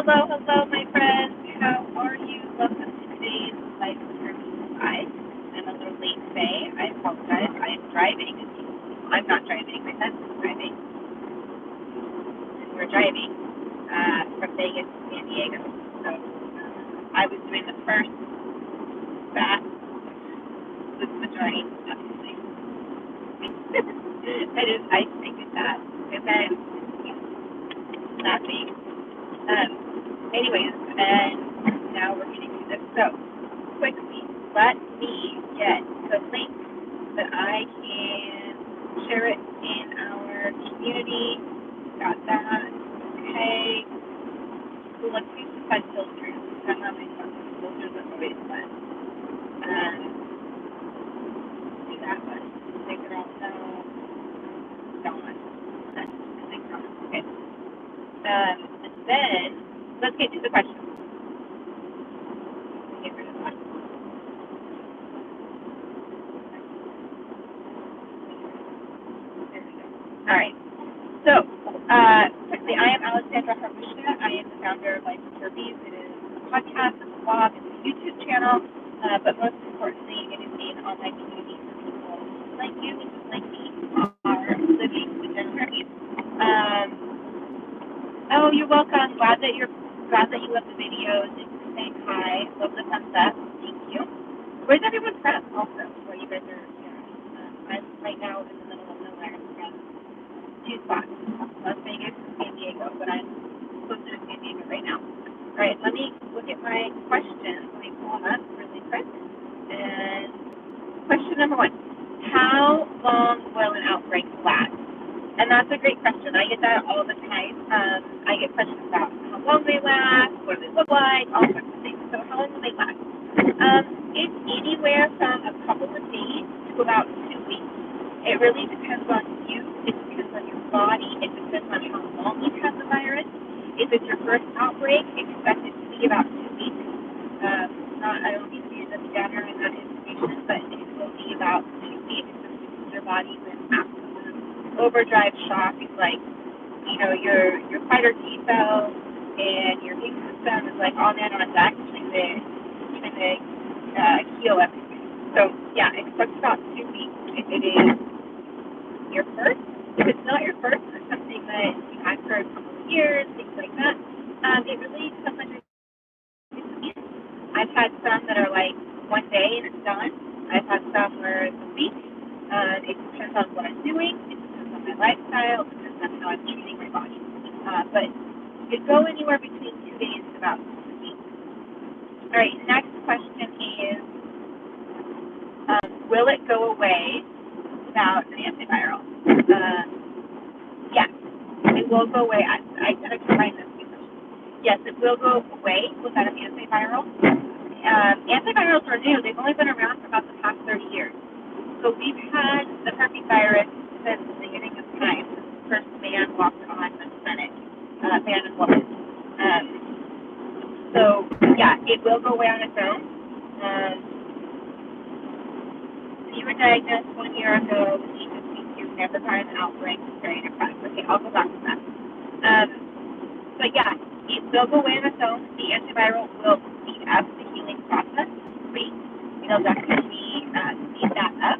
Hello, my friends. How are you? Welcome to today's Life With Herpes Live. I'm a little late today. I apologize. I am driving. I'm not driving. My husband's driving. And we're driving from Vegas to San Diego. So I was doing the first batch with the majority, obviously. I figured that. And then laughing. Anyways, and now we're getting to this. So, quickly, let me get the link that I can share it in our community. Got that. Okay. So let's use the fun filters. I'm not my fun filters are always fun. Do that one. Take it out now. Gone. I think gone. Okay. And then let's get to the questions. Get rid of that. There we go. All right. So, quickly, I am Alexandra Harbushka. I am the founder of Life With Herpes. It is a podcast, it's a blog, it's a YouTube channel, but most importantly, it is an online community for people like you and just like me who are living with herpes. Oh, you're welcome. Glad that you love the videos. Thanks for saying hi. Love the thumbs up. Thank you. Where's everyone from? Also, where you guys are? Yeah. I'm right now in the middle of nowhere. From two spots, Las Vegas and San Diego, but I'm closer to San Diego right now. All right, let me look at my questions. Let me pull them up really quick. And question number 1: how long will an outbreak last? And that's a great question. I get that all the time. I get questions about how long they last, what do they look like, all sorts of things. So how long will they last? It's anywhere from a couple of days to about 2 weeks. It really depends on you. It depends on your body. It depends on how long you've had the virus. If it's your first outbreak, expect it to be about 2 weeks. I don't need to be a downer in that information, but it will be about 2 weeks because your body's in absolute overdrive shock. It's like, your fighter T cells and your immune system is like all man on deck trying to heal everything. So yeah, expect about 2 weeks if it is your first. If it's not your first, it's something that you had for a couple of years, things like that. It really depends on your experience. I've had some that are like 1 day and it's done. I've had some where it's a week. It depends on what I'm doing. It depends on my lifestyle. It depends on how I'm treating my body. But it could go anywhere between 2 days to about 2 weeks. All right, next question is, will it go away without an antiviral? Yes, it will go away. I combine this two questions. Yes, it will go away without an antiviral. Antivirals are new. They've only been around for about the past 30 years. So we've had the herpes virus since the beginning of time, since the first man walked on the planet, man and woman. So, yeah, it will go away on its own. You were diagnosed 1 year ago with you've never had an outbreak. Very depressed. Okay, I'll go back to that. But yeah, it will go away on its own. The antiviral will speed up the healing process. Great. It'll definitely speed that up.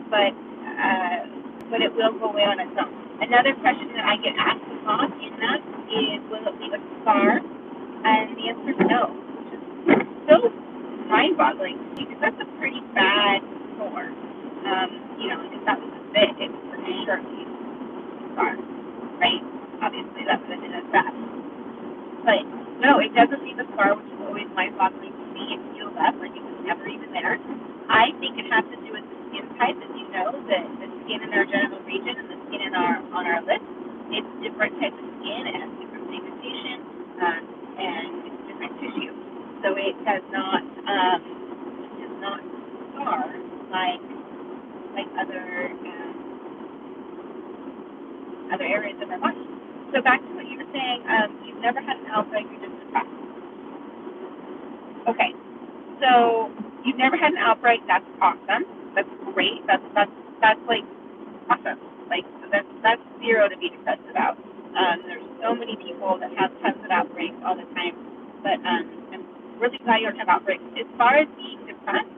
But it will go away on its own. Another question that I get asked a lot in that is, will it leave a scar? And the answer is no, which is so mind-boggling because that's a pretty bad sore. If that was a bit, it would for sure leave a scar, right? Obviously, that would have been as bad. But no, it doesn't leave a scar, which is always mind-boggling to me. It heals up like it was never even there. I think it has to do with the skin type, as you know, the skin in our genital region and the skin on our lips. It's different types of skin. It has different pigmentation and it's different tissue. So it does not scar like other areas of our body. So back to what you were saying, you've never had an outbreak, you're just depressed. Okay, so you've never had an outbreak. That's awesome. That's great. That's like awesome. Like that's zero to be depressed about. There's so many people that have tons of outbreaks all the time, but I'm really glad you don't have outbreaks. As far as being depressed,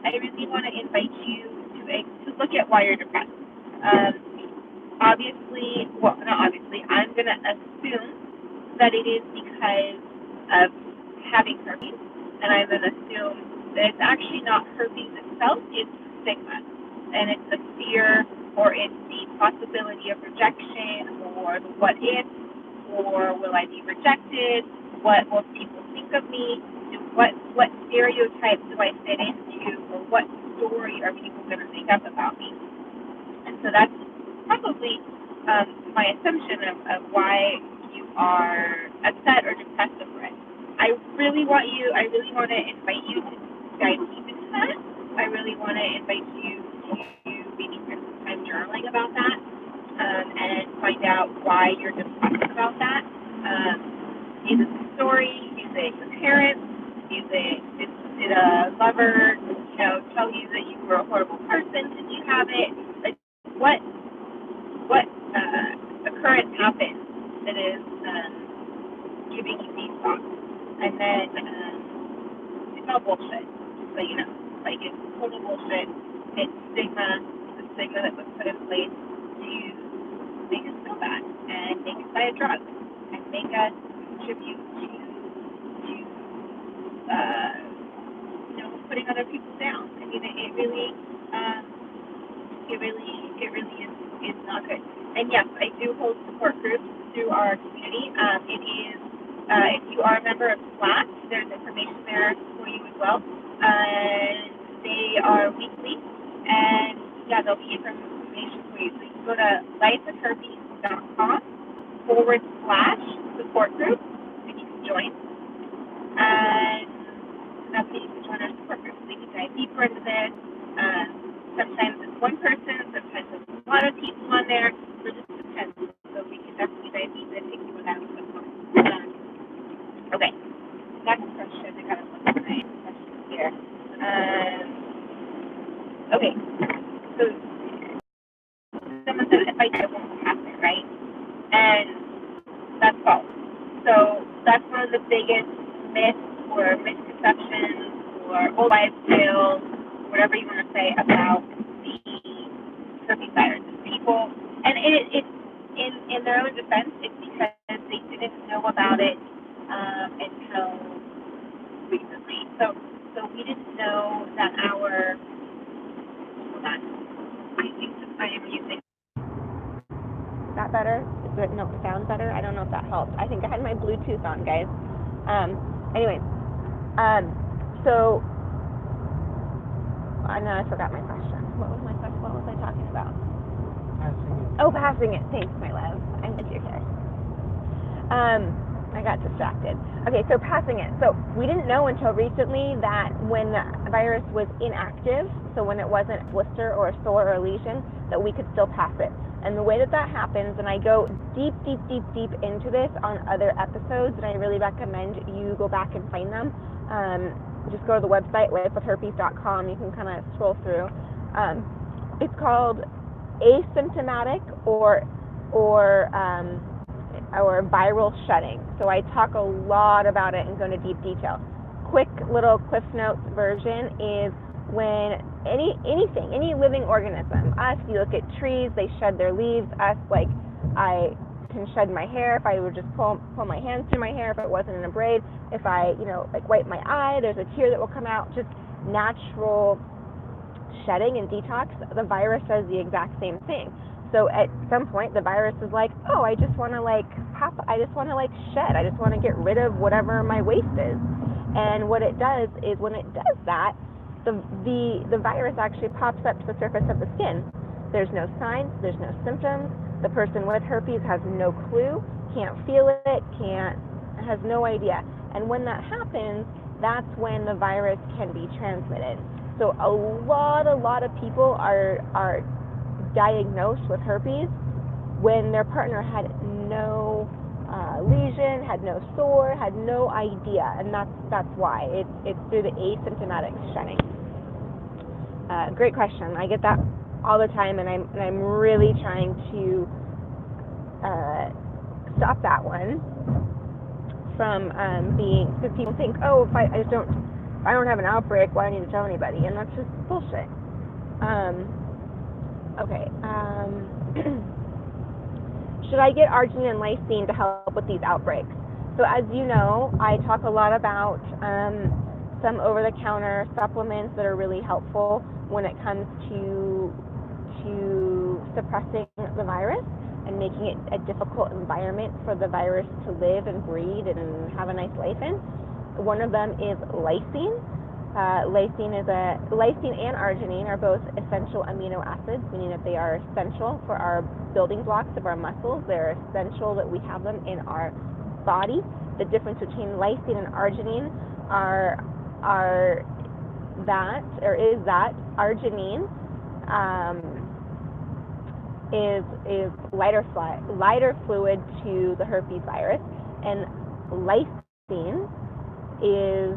I really want to invite you to look at why you're depressed. Obviously, well, not obviously, I'm going to assume that it is because of having herpes, and I'm going to assume that it's actually not herpes itself, it's stigma, and it's the fear, or it's the possibility of rejection, or the what if, or will I be rejected, what will people think of me, what stereotypes do I fit into, or what story are people going to make up about me. And so that's probably my assumption of why you are upset or depressed over it. I really want to invite you to dive deep into that. I really want to invite you to maybe spend some time journaling about that, and find out why you're depressed about that. Is it the story? Is it your parents? Did a lover, tell you that you were a horrible person? Did you have it? Like, what occurrence happened that is giving you these thoughts? And then it's all bullshit, just so you know. Like, it's total bullshit. It's stigma, the stigma that was put in place to make us feel bad and make us buy a drug and make us contribute to putting other people down. I mean, it really is not good. And yes, I do hold support groups through our community. It is, if you are a member of Slack, there's information there for you as well. They are weekly, and yeah, there'll be information for you. So you can go to lifewithherpes.com/support group, and you can join. And that's how you can join our support group. So you can dive deeper into this. Sometimes it's one person, sometimes it's a lot of people on there. So it just depends. So we can definitely dive deep and take you without some fun. Okay. Next question. I gotta look at my questions here. Okay. So someone said if I do, it won't happen, right? And that's false. So that's one of the biggest myths or misconceptions or old wives' tales, whatever you want to say, about the herpes virus. People, and it's in their own defense, it's because they didn't know about it until recently. So we didn't know that our, hold on, I think I am using. Is that better? Is it, no, it sounds better? I don't know if that helped. I think I had my Bluetooth on, guys. Anyways, so, now I forgot my question. What was my question? What was I talking about? Passing it. Oh, passing it. Thanks, my love. I'm glad you're here. I got distracted. Okay, so passing it. So we didn't know until recently that when the virus was inactive, so when it wasn't a blister or a sore or a lesion, that we could still pass it. And the way that happens, and I go deep into this on other episodes, and I really recommend you go back and find them. Just go to the website, lifewithherpes.com. You can kind of scroll through. It's called asymptomatic or viral shedding. So I talk a lot about it and go into deep detail. Quick little Cliff Notes version is when any living organism, us, you look at trees, they shed their leaves. Us, like, I can shed my hair if I would just pull my hands through my hair if it wasn't in a braid. If I, like, wipe my eye, there's a tear that will come out. Just natural shedding and detox. The virus does the exact same thing. So at some point, the virus is like, oh, I just want to shed. I just want to get rid of whatever my waste is. And what it does is when it does that, the virus actually pops up to the surface of the skin. There's no signs, there's no symptoms. The person with herpes has no clue, can't feel it, has no idea. And when that happens, that's when the virus can be transmitted. So a lot of people are diagnosed with herpes when their partner had no lesion, had no sore, had no idea, and that's why it's through the asymptomatic shedding. Great question. I get that all the time, and I'm really trying to stop that one from being, because people think, oh, if I don't have an outbreak, why do I need to tell anybody? And that's just bullshit. Okay. Should I get arginine and lysine to help with these outbreaks? So as you know, I talk a lot about some over-the-counter supplements that are really helpful when it comes to suppressing the virus and making it a difficult environment for the virus to live and breed and have a nice life in. One of them is lysine. Lysine and arginine are both essential amino acids, meaning that they are essential for our building blocks of our muscles. They're essential that we have them in our body. The difference between lysine and arginine is that arginine is lighter fluid to the herpes virus, and lysine is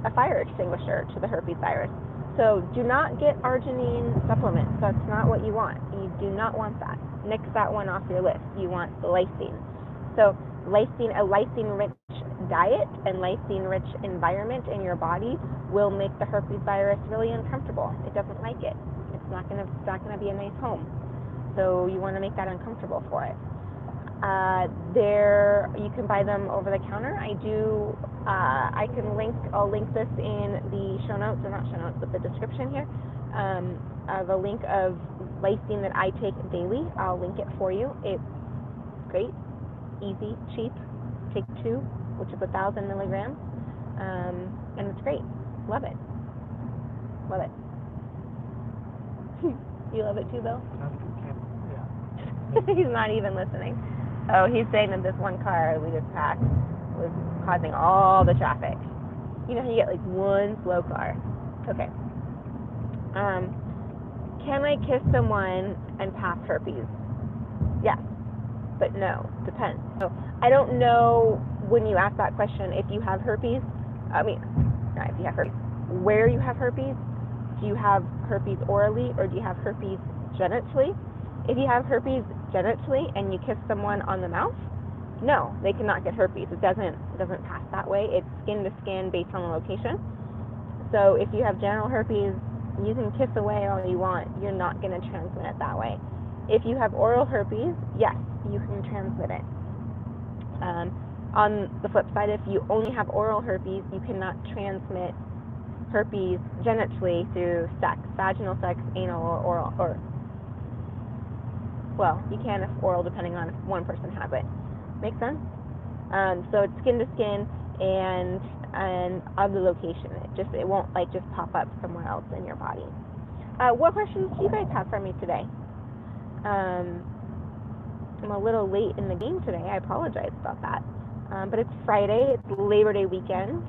a fire extinguisher to the herpes virus. So do not get arginine supplements. That's not what you want. You do not want that. Nix that one off your list. You want the lysine. So a lysine-rich diet and lysine-rich environment in your body will make the herpes virus really uncomfortable. It doesn't like it. It's not gonna be a nice home. So you want to make that uncomfortable for it. You can buy them over the counter. I'll link this in the show notes, or not show notes, but the description here. The link of lysine that I take daily. I'll link it for you. It's great, easy, cheap. Take 2, which is 1,000 milligrams, and it's great. Love it. Love it. You love it too, Bill? Yeah. He's not even listening. Oh, he's saying that this one car we just passed was causing all the traffic. You know how you get like one slow car. Okay. Can I kiss someone and pass herpes? Yes, but no. Depends. So I don't know when you ask that question if you have herpes. Not if you have herpes. Where you have herpes? Do you have herpes orally, or do you have herpes genitally? If you have herpes genitally and you kiss someone on the mouth, no, they cannot get herpes. It doesn't pass that way. It's skin to skin based on the location. So if you have genital herpes, you can kiss away all you want. You're not going to transmit it that way. If you have oral herpes, yes, you can transmit it. On the flip side, if you only have oral herpes, you cannot transmit herpes genitally through sex, vaginal sex, anal, or oral, well, you can if oral, depending on if one person has it. Make sense? So it's skin to skin and of the location. It won't just pop up somewhere else in your body. What questions do you guys have for me today? I'm a little late in the game today. I apologize about that. But it's Friday. It's Labor Day weekend.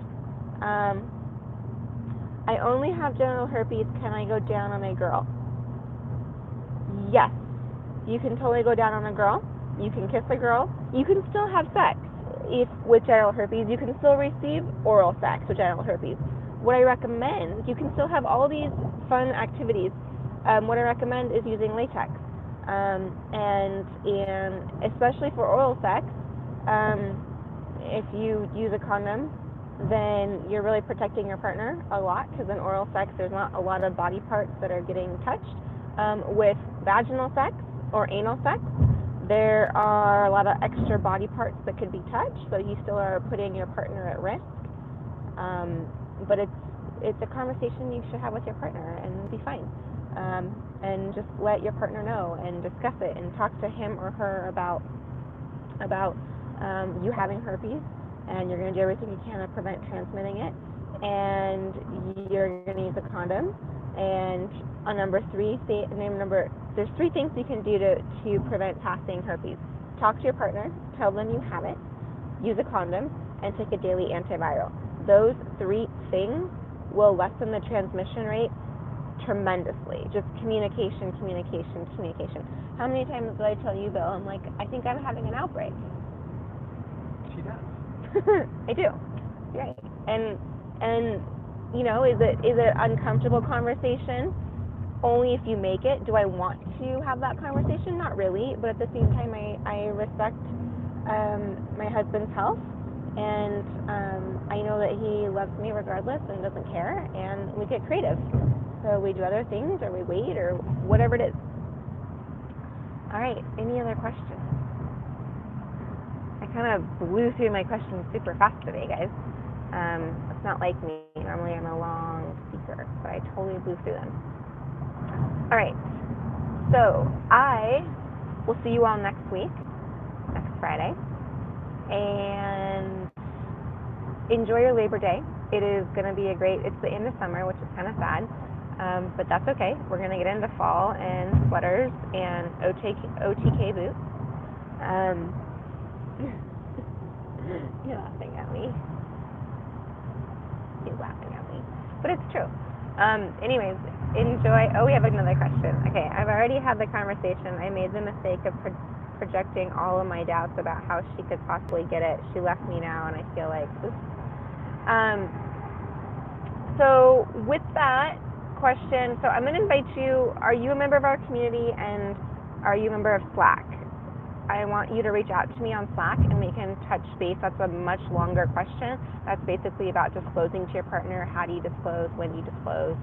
I only have genital herpes. Can I go down on a girl? Yes. You can totally go down on a girl. You can kiss a girl. You can still have sex with genital herpes. You can still receive oral sex with genital herpes. What I recommend, you can still have all these fun activities. What I recommend is using latex. And especially for oral sex, if you use a condom, then you're really protecting your partner a lot, because in oral sex there's not a lot of body parts that are getting touched. With vaginal sex or anal sex, there are a lot of extra body parts that could be touched, so you still are putting your partner at risk. But it's a conversation you should have with your partner and be fine. And just let your partner know and discuss it and talk to him or her about you having herpes, and you're going to do everything you can to prevent transmitting it, and you're going to use a condom. And on number 3, there's 3 things you can do to prevent passing herpes. Talk to your partner, tell them you have it, use a condom, and take a daily antiviral. Those 3 things will lessen the transmission rate tremendously. Just communication. How many times did I tell you, Bill? I'm like, I think I'm having an outbreak. She does. I do. Right. And is it an uncomfortable conversation, only if you make it. Do I want to have that conversation? Not really, but at the same time, I respect my husband's health, and I know that he loves me regardless and doesn't care, and we get creative. So we do other things, or we wait, or whatever it is. All right, any other questions? I kind of blew through my questions super fast today, guys. It's not like me. Normally I'm a long speaker, but I totally blew through them. All right, so I will see you all next week, next Friday, and enjoy your Labor Day. It is going to be it's the end of summer, which is kind of sad, but that's okay. We're going to get into fall and sweaters and OTK boots. You're laughing at me. He's laughing at me, but it's true. Anyways, enjoy. Oh, we have another question. Okay, I've already had the conversation. I made the mistake of projecting all of my doubts about how she could possibly get it. She left me now, and I feel like, oops. So with that question, so I'm going to invite you. Are you a member of our community, and are you a member of Slack? I want you to reach out to me on Slack, and we can touch base. That's a much longer question. That's basically about disclosing to your partner. How do you disclose? When do you disclose?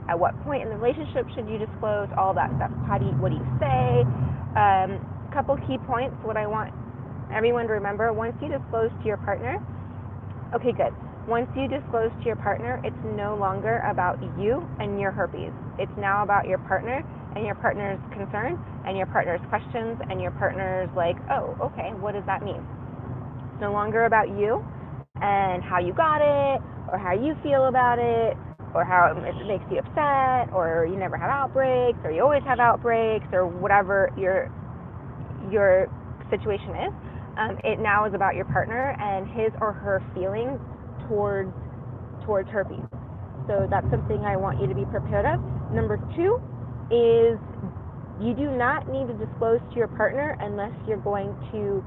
At what point in the relationship should you disclose? All that stuff. What do you say? Couple key points. What I want everyone to remember: once you disclose to your partner, okay, good. Once you disclose to your partner, it's no longer about you and your herpes. It's now about your partner and your partner's concern and your partner's questions and your partner's like, oh, okay, what does that mean? It's no longer about you and how you got it, or how you feel about it, or how it makes you upset, or you never have outbreaks, or you always have outbreaks, or whatever your situation is. It now is about your partner and his or her feelings towards herpes. So that's something I want you to be prepared of. Number 2 is you do not need to disclose to your partner unless you're going to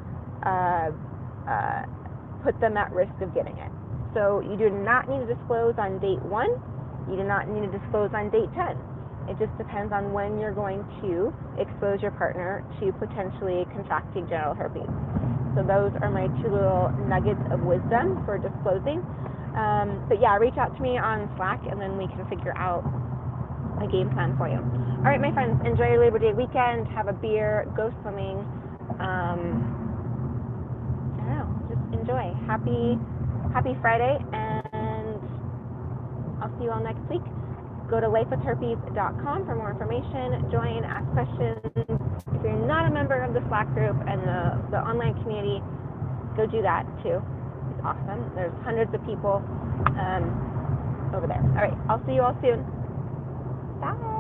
put them at risk of getting it. So you do not need to disclose on date 1. You do not need to disclose on date 10. It just depends on when you're going to expose your partner to potentially contracting genital herpes. So those are my 2 little nuggets of wisdom for disclosing. But yeah, reach out to me on Slack, and then we can figure out a game plan for you. All right, my friends, enjoy your Labor Day weekend. Have a beer, go swimming. I don't know, just enjoy. Happy Friday, and I'll see you all next week. Go to lifewithherpes.com for more information. Join, ask questions. If you're not a member of the Slack group and the online community, go do that too. It's awesome. There's hundreds of people over there. All right, I'll see you all soon. Bye.